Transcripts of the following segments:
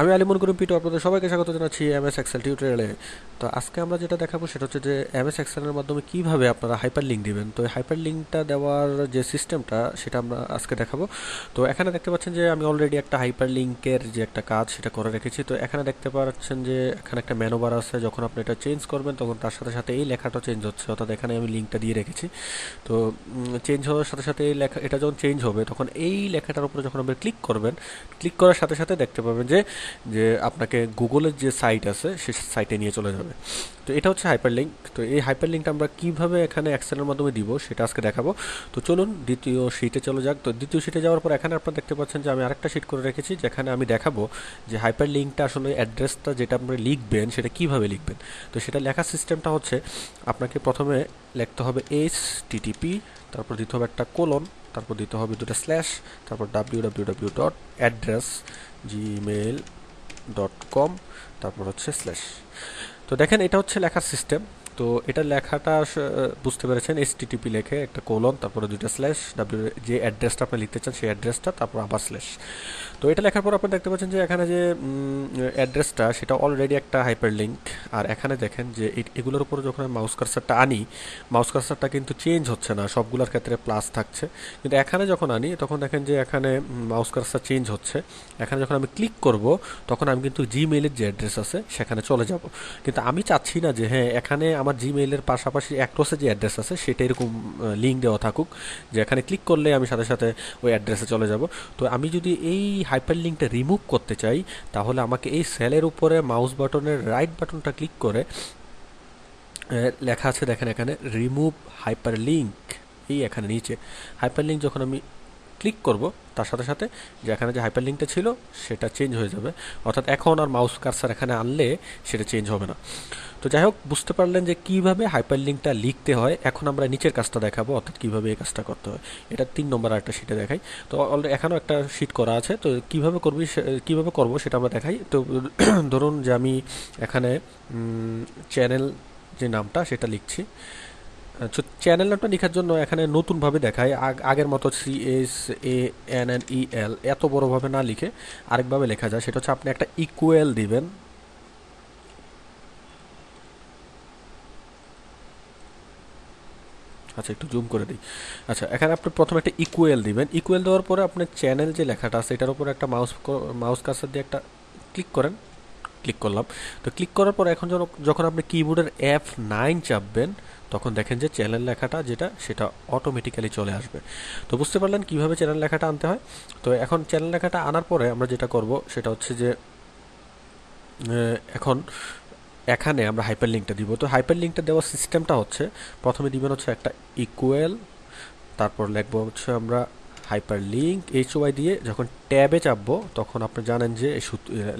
আমি আলিমুল করিম পিটু আপনাদের সবাইকে স্বাগত জানাচ্ছি এমএস এক্সেল টিউটোরিয়ালে। তো আজকে আমরা যেটা দেখাবো সেটা হচ্ছে যে এমএস এক্সেলের মাধ্যমে কিভাবে আপনারা হাইপার লিঙ্ক দিবেন। তো হাইপার লিঙ্কটা দেওয়ার যে সিস্টেমটা সেটা আমরা আজকে দেখাবো। তো এখানে দেখতে পাচ্ছেন যে আমি অলরেডি একটা হাইপার লিঙ্কের যে একটা কাজ সেটা করে রেখেছি। তো এখানে দেখতে পাচ্ছেন যে এখানে একটা মেনু বার আছে, যখন আপনি এটা চেঞ্জ করবেন তখন তার সাথে সাথে এই লেখাটা চেঞ্জ হচ্ছে, অর্থাৎ এখানে আমি লিঙ্কটা দিয়ে রেখেছি। তো চেঞ্জ হওয়ার সাথে সাথে এই লেখা এটা যখন চেঞ্জ হবে তখন এই লেখাটার উপরে যখন আপনি ক্লিক করবেন, ক্লিক করার সাথে সাথে দেখতে পাবেন যে যে আপনাকে গুগলের যে সাইট আছে সে সাইটে নিয়ে চলে যাবে। তো এটা হচ্ছে হাইপার লিঙ্ক। তো এই হাইপার লিঙ্কটা আমরা কিভাবে এখানে এক্সেলের মাধ্যমে দিব সেটা আজকে দেখাবো। তো চলুন দ্বিতীয় শিটে চলে যাক। তো দ্বিতীয় শিটে যাওয়ার পর এখানে আপনারা দেখতে পাচ্ছেন যে আমি আরেকটা শিট করে রেখেছি, যেখানে আমি দেখাবো যে হাইপার লিঙ্কটা আসলে অ্যাড্রেসটা যেটা আপনারা লিখবেন সেটা কিভাবে লিখবেন। তো সেটা লেখার সিস্টেমটা হচ্ছে আপনাকে প্রথমে লিখতে হবে HTTP, তারপর দিতে হবে একটা কোলন, তারপর দিতে হবে দুটো স্ল্যাশ, তারপর www.address gmail.com, তারপর হচ্ছে স্ল্যাশ। তো দেখেন এটা হচ্ছে লেখার সিস্টেম। তো এটা লেখাটা বুঝতে পেরেছেন, এসটিটিপি লেখে একটা কোলন, তারপরে দুইটা স্ল্যাশ, যে অ্যাড্রেসটা আপনি লিখতে চান সেই অ্যাড্রেসটা, তারপর আবার স্ল্যাশ। তো এটা লেখার পর আপনি দেখতে পাচ্ছেন যে এখানে যে অ্যাড্রেসটা সেটা অলরেডি একটা হাইপার লিঙ্ক। আর এখানে দেখেন যে এগুলোর উপর যখন আমি মাউস কার্সারটা আনি, মাউস কার্সারটা কিন্তু চেঞ্জ হচ্ছে না, সবগুলোর ক্ষেত্রে প্লাস থাকছে। কিন্তু এখানে যখন আনি তখন দেখেন যে এখানে মাউস কার্সার চেঞ্জ হচ্ছে। এখানে যখন আমি ক্লিক করব তখন আমি কিন্তু জিমেইলের যে অ্যাড্রেস আছে সেখানে চলে যাব। কিন্তু আমি চাচ্ছি না যে হ্যাঁ এখানে আমার জিমেইলের পাশাপাশি অ্যাক্রসে যে অ্যাড্রেস আছে সেটা এরকম লিঙ্ক দেওয়া থাকুক, যে এখানে ক্লিক করলে আমি সাথে সাথে ওই অ্যাড্রেসে চলে যাব। তো আমি যদি এই হাইপার লিঙ্কটা রিমুভ করতে চাই তাহলে আমাকে এই সেলের উপরে মাউস বাটনের রাইট বাটনটা ক্লিক করে লেখা আছে দেখেন এখানে রিমুভ হাইপার লিঙ্ক, এই এখানে নিচে হাইপার লিঙ্ক যখন আমি ক্লিক করব তার সাথে সাথে যে এখানে যে হাইপার লিঙ্কটা ছিল সেটা চেঞ্জ হয়ে যাবে, অর্থাৎ এখন আর মাউস কার্সার এখানে আনলে সেটা চেঞ্জ হবে না। তো যাই হোক, বুঝতে পারলেন যে কিভাবে হাইপার লিঙ্কটা লিখতে হয়। এখন আমরা নিচের কাজটা দেখাবো, অর্থাৎ কিভাবে এই কাজটা করতে হয়। এটা 3 নম্বর আরেকটা শিটে দেখাই। তো অলরেডি এখানেও একটা শিট করা আছে, তো কিভাবে করবো সেটা আমরা দেখাই। তো ধরুন যে আমি এখানে চ্যানেল যে নামটা সেটা লিখছি। আচ্ছা, চ্যানেল নামটা লেখার জন্য এখানে নতুনভাবে দেখায়, আগের মতো CHANNEL এত বড়ভাবে না লিখে আরেকভাবে লেখা যায়। সেটা হচ্ছে আপনি একটা ইকুয়াল দিবেন। আচ্ছা, একটু জুম করে দিই। আচ্ছা, এখানে আপনি প্রথমে একটা ইকুয়াল দিবেন। ইকুয়াল দেওয়ার পরে আপনার চ্যানেল যে লেখাটা আছে এটার উপরে একটা মাউস কার্সার দিয়ে একটা ক্লিক করেন। ক্লিক করলাম। তো ক্লিক করার পর এখন যখন আপনি কিবোর্ডের F9 চাপবেন তখন দেখেন যে চ্যানেল লেখাটা যেটা সেটা অটোমেটিক্যালি চলে আসবে। তো বুঝতে পারলেন কিভাবে চ্যানেল লেখাটা আনতে হয়। তো এখন চ্যানেল লেখাটা আনার পরে আমরা যেটা করব সেটা হচ্ছে যে এখন এখানে আমরা হাইপার লিঙ্কটা দিব। তো হাইপার লিঙ্কটা দেওয়ার সিস্টেমটা হচ্ছে প্রথমে দিবেন হচ্ছে একটা ইকুয়াল, তারপর লিখবো হচ্ছে আমরা হাইপার লিঙ্ক HY দিয়ে যখন ট্যাবে চাপবো তখন আপনি জানেন যে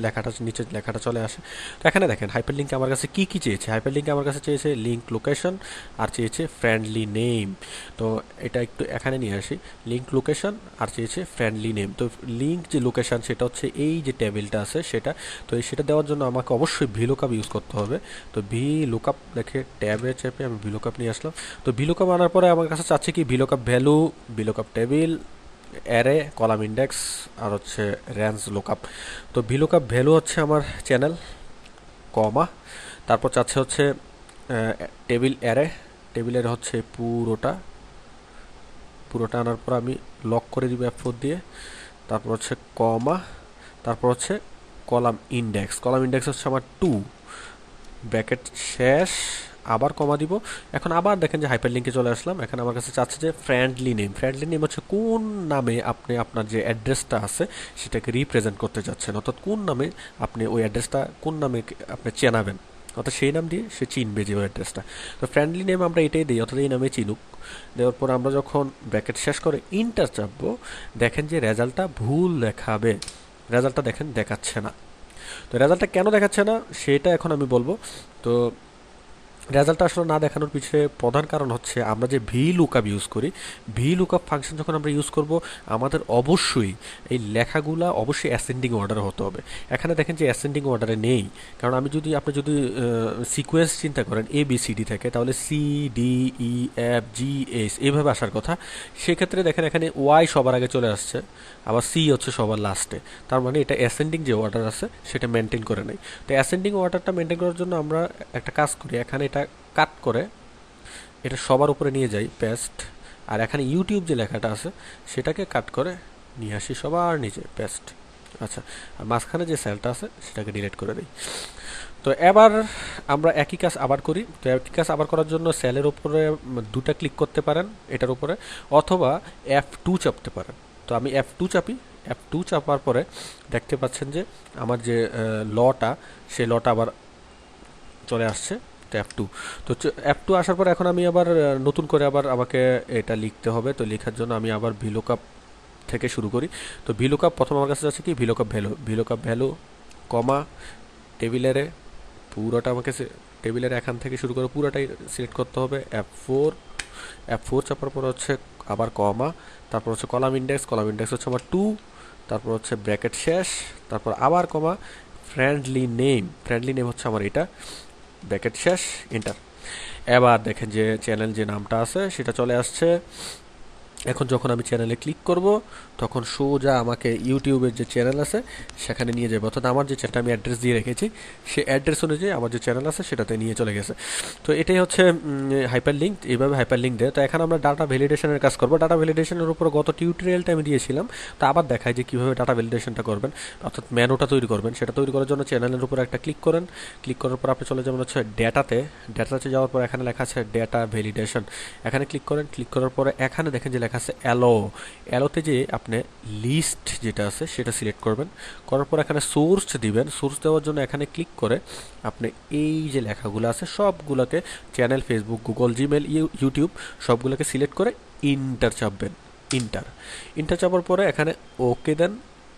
লেখাটা নিচে লেখাটা চলে আসে। তো এখানে দেখেন হাইপার লিঙ্ক আমার কাছে কি কি চেয়েছে। হাইপার লিঙ্ক আমার কাছে চেয়েছে লিঙ্ক লোকেশন আর চেয়েছে ফ্রেন্ডলি নেম। তো এটা একটু এখানে নিয়ে আসি, লিঙ্ক লোকেশন আর চেয়েছে ফ্রেন্ডলি নেম। তো লিঙ্ক যে লোকেশন সেটা হচ্ছে এই যে টেবিলটা আছে সেটা। তো সেটা দেওয়ার জন্য আমাকে অবশ্যই ভিলুকআপ ইউজ করতে হবে। তো ভিলুকআপ দেখে ট্যাবে চেপে আমি ভিলুকআপ নিয়ে আসলাম। তো ভিলুকআপ আনার পরে আমার কাছে চাচ্ছে কি VLOOKUP value, VLOOKUP table, array, column index আর হচ্ছে রেঞ্জ লুকআপ। তো ভিলুকআপ ভ্যালু হচ্ছে আমার চ্যানেল, কমা, তারপর চাচ্ছে হচ্ছে টেবিল অ্যারে, টেবিলের হচ্ছে পুরোটা, পুরোটা আনার পর আমি লক করে দিব F4 দিয়ে। তারপর হচ্ছে কমা, তারপর হচ্ছে কলাম ইন্ডেক্স, কলাম ইন্ডেক্স হচ্ছে আমার 2, ব্র্যাকেট শেষ, আবার কমা দিব। এখন আবার দেখেন যে হাইপার লিঙ্কে চলে আসলাম। এখানে আমার কাছে চাচ্ছে যে ফ্রেন্ডলি নেম, ফ্রেন্ডলি নেম হচ্ছে কোন নামে আপনি আপনার যে অ্যাড্রেসটা আছে সেটাকে রিপ্রেজেন্ট করতে চাচ্ছেন, অর্থাৎ কোন নামে আপনি ওই অ্যাড্রেসটা কোন নামে আপনি চেনাবেন, অর্থাৎ সেই নাম দিয়ে সে চিনবে যে ওই অ্যাড্রেসটা। তো ফ্রেন্ডলি নেম আমরা এটাই দিই, অর্থাৎ এই নামে চিনুক। দেওয়ার পর আমরা যখন ব্র্যাকেট শেষ করে ইন্টার চাপবো দেখেন যে রেজাল্টটা ভুল দেখাবে, রেজাল্টটা দেখেন দেখাচ্ছে না। তো রেজাল্টটা কেন দেখাচ্ছে না সেটা এখন আমি বলবো। তো রেজাল্ট আসলে না দেখানোর পিছনে প্রধান কারণ হচ্ছে আমরা যে ভি লুকআপ ইউজ করি, ভি লুকআপ ফাংশন যখন আমরা ইউজ করব আমাদের অবশ্যই এই লেখাগুলা অবশ্যই অ্যাসেন্ডিং অর্ডারে হতে হবে। এখানে দেখেন যে অ্যাসেন্ডিং অর্ডারে নেই, কারণ আপনি যদি সিকোয়েন্স চিন্তা করেন এ বি সি ডি থেকে, তাহলে C D E F G H এইভাবে আসার কথা। সেক্ষেত্রে দেখেন এখানে ওয়াই সবার আগে চলে আসছে, আবার সি হচ্ছে সবার লাস্টে। তার মানে এটা অ্যাসেন্ডিং যে অর্ডার আছে সেটা মেনটেন করে নেই। তো অ্যাসেন্ডিং অর্ডারটা মেনটেন করার জন্য আমরা একটা কাজ করি, এখানে এটা কাট করে এটা সবার উপরে নিয়ে যাই পেস্ট, আর এখানে ইউটিউব যে লেখাটা আছে সেটাকে কাট করে নিয়ে আসি সবার নিচে পেস্ট। আচ্ছা, আর মাঝখানে যে সেলটা আছে সেটাকে ডিলিট করে দিই। তো এবার আমরা একই কাজ আবার করি। তো একই কাজ আবার করার জন্য সেলের উপরে দুটা ক্লিক করতে পারেন এটার উপরে, অথবা F2 চাপতে পারেন। তো আমি F2 চাপি। F2 চাপার পরে দেখতে পাচ্ছেন যে আমার যে লটা, সেই লটা আবার চলে আসছে। তো F2, তো F2 আসার পর এখন আমি আবার নতুন করে আবার আমাকে এটা লিখতে হবে। তো লেখার জন্য আমি আবার ভিলুকআপ থেকে শুরু করি। তো ভিলুকআপ প্রথম আমার কাছে আছে কি ভিলুকআপ ভ্যালু কমা টেবিলের পুরোটা আমাকে টেবিলের এখান থেকে শুরু করে পুরোটাই সিলেক্ট করতে হবে। F4 চাপার পর হচ্ছে আবার কমা, তারপর হচ্ছে কলাম ইন্ডেক্স হচ্ছে আমার 2, তারপর হচ্ছে ব্র্যাকেট শেষ, তারপর আবার কমা, ফ্রেন্ডলি নেম হচ্ছে আমার এটা, ব্র্যাকেট শেষ, এন্টার। এবার দেখেন যে চ্যানেল যে নামটা আছে সেটা চলে আসছে। এখন যখন আমি চ্যানেলে ক্লিক করব তখন সোজা আমাকে ইউটিউবের যে চ্যানেল আছে সেখানে নিয়ে যাবে, অর্থাৎ আমার যে চ্যানেলটা আমি অ্যাড্রেস দিয়ে রেখেছি সেই অ্যাড্রেস অনুযায়ী আমার যে চ্যানেল আছে সেটাতে নিয়ে চলে গেছে। তো এটাই হচ্ছে হাইপার লিঙ্ক, এইভাবে হাইপার লিঙ্ক দেয়। তো এখন আমরা ডাটা ভ্যালিডেশনের কাজ করব। ডাটা ভ্যালিডেশনের উপর গত টিউটোরিয়ালটা আমি দিয়েছিলাম, তো আবার দেখাই যে কীভাবে ডাটা ভ্যালিডেশনটা করবেন, অর্থাৎ মেনুটা তৈরি করবেন। সেটা তৈরি করার জন্য চ্যানেলের উপর একটা ক্লিক করেন, ক্লিক করার পর আপনি চলে যাবেন হচ্ছে ডেটাতে যাওয়ার পর এখানে লেখা আছে ডেটা ভ্যালিডেশন, এখানে ক্লিক করেন। ক্লিক করার পরে এখানে দেখেন যে লেখা আছে অ্যালোতে যে আপনি লিস্ট যেটা আছে সেটা সিলেক্ট করবেন, করার পর এখানে সোর্স দিবেন। সোর্স দেওয়ার জন্য এখানে ক্লিক করে আপনি এই যে লেখাগুলো আছে সবগুলোকে channel, Facebook, Google, Gmail, YouTube সবগুলোকে সিলেক্ট করে ইন্টার চাপবেন। ইন্টার চাপার পরে এখানে ওকে দেন।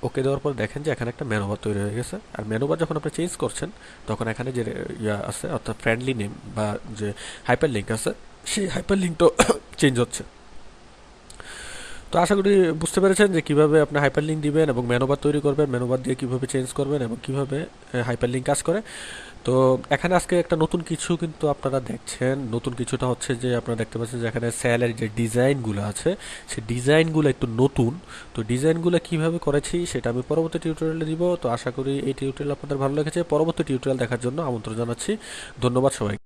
ওকে দেওয়ার পর দেখেন যে এখানে একটা মেনুবার তৈরি হয়ে গেছে। আর মেনুবার যখন আপনি চেঞ্জ করছেন তখন এখানে যে ইয়া আছে অর্থাৎ ফ্রেন্ডলি নেম বা যে হাইপার লিঙ্ক আছে সেই হাইপার লিঙ্কটাও চেঞ্জ হচ্ছে। তো আশা করি বুঝতে পেরেছেন যে কিভাবে আপনি হাইপার লিঙ্ক দিবেন এবং মেনুবার তৈরি করবেন, মেনুবার দিয়ে কিভাবে চেঞ্জ করবেন এবং কিভাবে হাইপার লিঙ্ক কাজ করে। তো এখানে আজকে একটা নতুন কিছু কিন্তু আপনারা দেখছেন। নতুন কিছুটা হচ্ছে যে আপনারা দেখতে পাচ্ছেন যে এখানে সেলের যে ডিজাইনগুলো আছে সেই ডিজাইনগুলো একটু নতুন। তো ডিজাইনগুলো কিভাবে করেছি সেটা আমি পরবর্তী টিউটোরিয়ালে দিব। তো আশা করি এই টিউটোরিয়াল আপনাদের ভালো লেগেছে। পরবর্তী টিউটোরিয়াল দেখার জন্য আমন্ত্রণ জানাচ্ছি। ধন্যবাদ সবাই।